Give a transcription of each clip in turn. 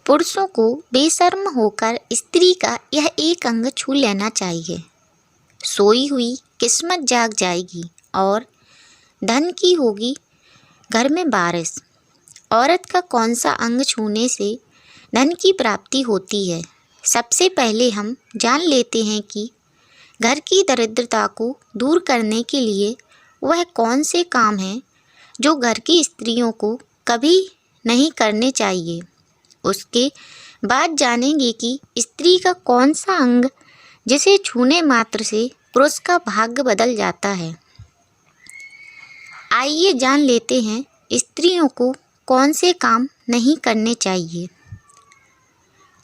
पुरुषों को बेशर्म होकर स्त्री का यह एक अंग छू लेना चाहिए। सोई हुई किस्मत जाग जाएगी और धन की होगी घर में बारिश। औरत का कौन सा अंग छूने से धन की प्राप्ति होती है? सबसे पहले हम जान लेते हैं कि घर की दरिद्रता को दूर करने के लिए वह कौन से काम हैं जो घर की स्त्रियों को कभी नहीं करने चाहिए। उसके बाद जानेंगे कि स्त्री का कौन सा अंग जिसे छूने मात्र से पुरुष का भाग्य बदल जाता है। आइए जान लेते हैं स्त्रियों को कौन से काम नहीं करने चाहिए।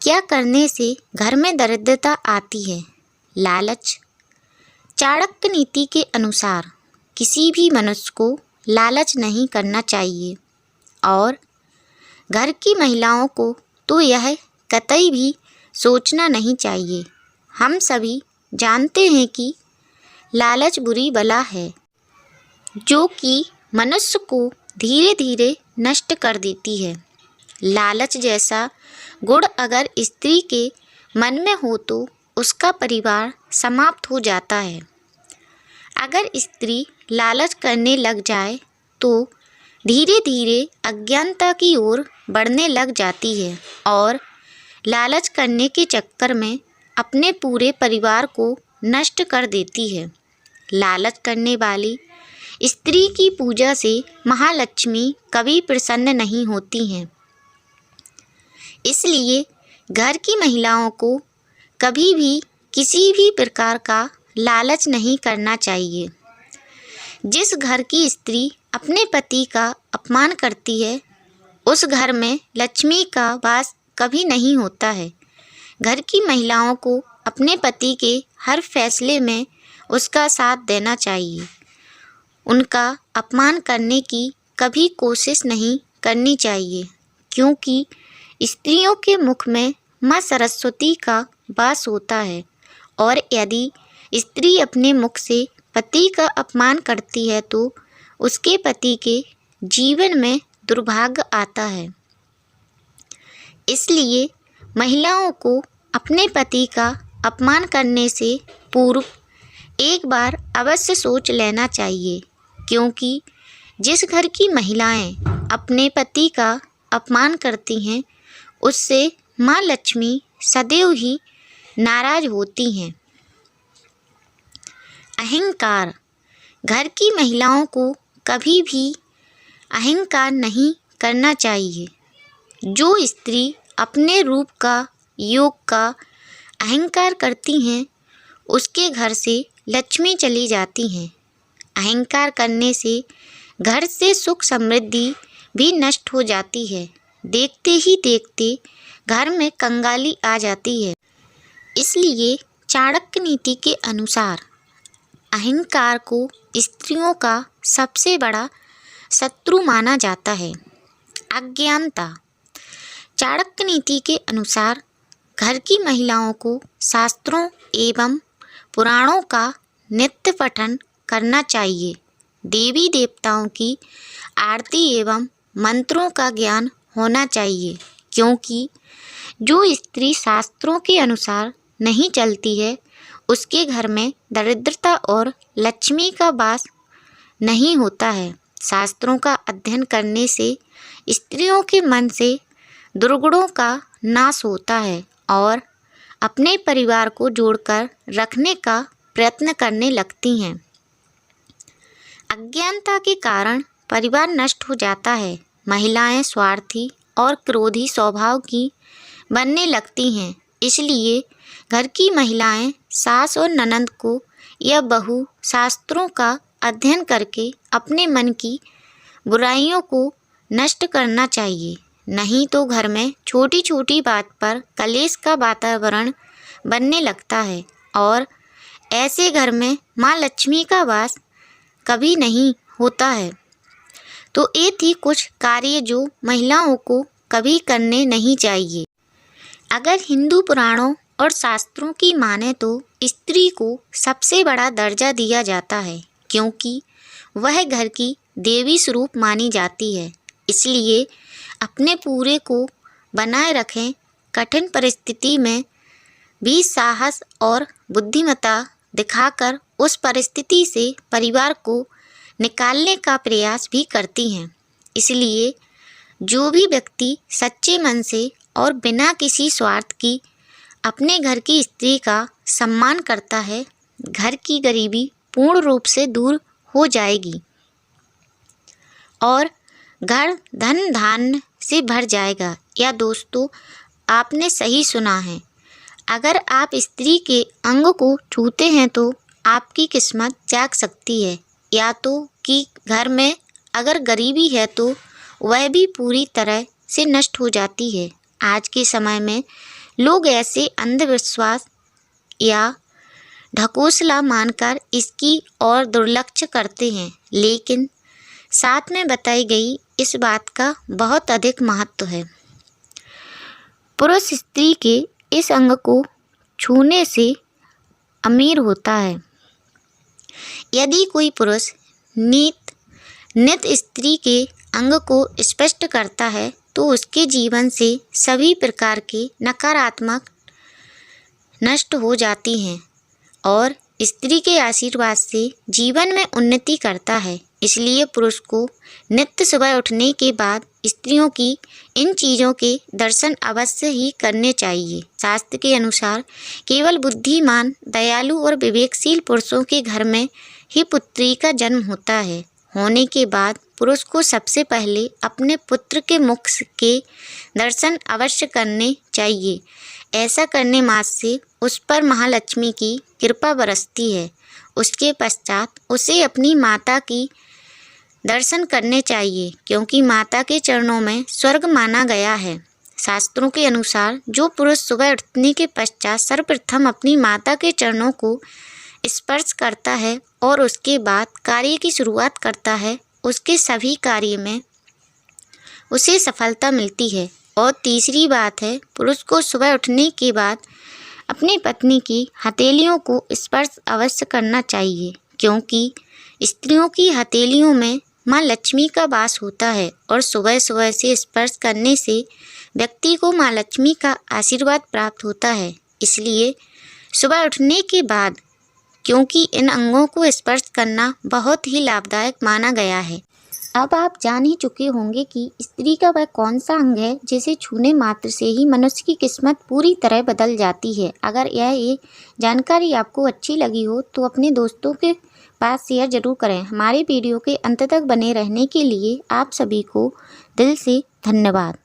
क्या करने से घर में दरिद्रता आती है? लालच। चाणक्य नीति के अनुसार किसी भी मनुष्य को लालच नहीं करना चाहिए और घर की महिलाओं को तो यह कतई भी सोचना नहीं चाहिए। हम सभी जानते हैं कि लालच बुरी बला है जो कि मनुष्य को धीरे धीरे नष्ट कर देती है। लालच जैसा गुण अगर स्त्री के मन में हो तो उसका परिवार समाप्त हो जाता है। अगर स्त्री लालच करने लग जाए तो धीरे धीरे अज्ञानता की ओर बढ़ने लग जाती है और लालच करने के चक्कर में अपने पूरे परिवार को नष्ट कर देती है। लालच करने वाली स्त्री की पूजा से महालक्ष्मी कभी प्रसन्न नहीं होती हैं। इसलिए घर की महिलाओं को कभी भी किसी भी प्रकार का लालच नहीं करना चाहिए। जिस घर की स्त्री अपने पति का अपमान करती है उस घर में लक्ष्मी का वास कभी नहीं होता है। घर की महिलाओं को अपने पति के हर फैसले में उसका साथ देना चाहिए। उनका अपमान करने की कभी कोशिश नहीं करनी चाहिए, क्योंकि स्त्रियों के मुख में माँ सरस्वती का वास होता है और यदि स्त्री अपने मुख से पति का अपमान करती है तो उसके पति के जीवन में दुर्भाग्य आता है। इसलिए महिलाओं को अपने पति का अपमान करने से पूर्व एक बार अवश्य सोच लेना चाहिए, क्योंकि जिस घर की महिलाएं अपने पति का अपमान करती हैं उससे माँ लक्ष्मी सदैव ही नाराज होती हैं। अहंकार। घर की महिलाओं को कभी भी अहंकार नहीं करना चाहिए। जो स्त्री अपने रूप का, योग का अहंकार करती हैं उसके घर से लक्ष्मी चली जाती हैं। अहंकार करने से घर से सुख समृद्धि भी नष्ट हो जाती है। देखते ही देखते घर में कंगाली आ जाती है। इसलिए चाणक्य नीति के अनुसार अहंकार को स्त्रियों का सबसे बड़ा शत्रु माना जाता है। अज्ञानता। चाणक्य नीति के अनुसार घर की महिलाओं को शास्त्रों एवं पुराणों का नित्य पठन करना चाहिए। देवी देवताओं की आरती एवं मंत्रों का ज्ञान होना चाहिए, क्योंकि जो स्त्री शास्त्रों के अनुसार नहीं चलती है उसके घर में दरिद्रता और लक्ष्मी का वास नहीं होता है। शास्त्रों का अध्ययन करने से स्त्रियों के मन से दुर्गुणों का नाश होता है और अपने परिवार को जोड़कर रखने का प्रयत्न करने लगती हैं। अज्ञानता के कारण परिवार नष्ट हो जाता है। महिलाएं स्वार्थी और क्रोधी स्वभाव की बनने लगती हैं। इसलिए घर की महिलाएं सास और ननंद को या बहू शास्त्रों का अध्ययन करके अपने मन की बुराइयों को नष्ट करना चाहिए। नहीं तो घर में छोटी छोटी बात पर कलेश का वातावरण बनने लगता है और ऐसे घर में माँ लक्ष्मी का वास कभी नहीं होता है। तो ये थी कुछ कार्य जो महिलाओं को कभी करने नहीं चाहिए। अगर हिंदू पुराणों और शास्त्रों की माने तो स्त्री को सबसे बड़ा दर्जा दिया जाता है, क्योंकि वह घर की देवी स्वरूप मानी जाती है। इसलिए अपने पूरे को बनाए रखें। कठिन परिस्थिति में भी साहस और बुद्धिमत्ता दिखाकर उस परिस्थिति से परिवार को निकालने का प्रयास भी करती हैं। इसलिए जो भी व्यक्ति सच्चे मन से और बिना किसी स्वार्थ की अपने घर की स्त्री का सम्मान करता है, घर की गरीबी पूर्ण रूप से दूर हो जाएगी और घर धन धान्य से भर जाएगा। या दोस्तों, आपने सही सुना है। अगर आप स्त्री के अंग को छूते हैं तो आपकी किस्मत जाग सकती है, या तो कि घर में अगर गरीबी है तो वह भी पूरी तरह से नष्ट हो जाती है। आज के समय में लोग ऐसे अंधविश्वास या ढकोसला मानकर इसकी ओर दुर्लक्ष्य करते हैं, लेकिन साथ में बताई गई इस बात का बहुत अधिक महत्व है। पुरुष स्त्री के इस अंग को छूने से अमीर होता है। यदि कोई पुरुष नित स्त्री के अंग को स्पर्श करता है तो उसके जीवन से सभी प्रकार के नकारात्मक नष्ट हो जाती हैं और स्त्री के आशीर्वाद से जीवन में उन्नति करता है। इसलिए पुरुष को नित्य सुबह उठने के बाद स्त्रियों की इन चीज़ों के दर्शन अवश्य ही करने चाहिए। शास्त्र के अनुसार केवल बुद्धिमान, दयालु और विवेकशील पुरुषों के घर में ही पुत्री का जन्म होता है। होने के बाद पुरुष को सबसे पहले अपने पुत्र के मुख के दर्शन अवश्य करने चाहिए। ऐसा करने मात्र से उस पर महालक्ष्मी की कृपा बरसती है। उसके पश्चात उसे अपनी माता की दर्शन करने चाहिए, क्योंकि माता के चरणों में स्वर्ग माना गया है। शास्त्रों के अनुसार जो पुरुष सुबह उठने के पश्चात सर्वप्रथम अपनी माता के चरणों को स्पर्श करता है और उसके बाद कार्य की शुरुआत करता है, उसके सभी कार्य में उसे सफलता मिलती है। और तीसरी बात है, पुरुष को सुबह उठने के बाद अपनी पत्नी की हथेलियों को स्पर्श अवश्य करना चाहिए, क्योंकि स्त्रियों की हथेलियों में माँ लक्ष्मी का वास होता है और सुबह सुबह से स्पर्श करने से व्यक्ति को माँ लक्ष्मी का आशीर्वाद प्राप्त होता है। इसलिए सुबह उठने के बाद, क्योंकि इन अंगों को स्पर्श करना बहुत ही लाभदायक माना गया है। अब आप जान ही चुके होंगे कि स्त्री का वह कौन सा अंग है जिसे छूने मात्र से ही मनुष्य की किस्मत पूरी तरह बदल जाती है। अगर ये जानकारी आपको अच्छी लगी हो तो अपने दोस्तों के पास शेयर जरूर करें। हमारे वीडियो के अंत तक बने रहने के लिए आप सभी को दिल से धन्यवाद।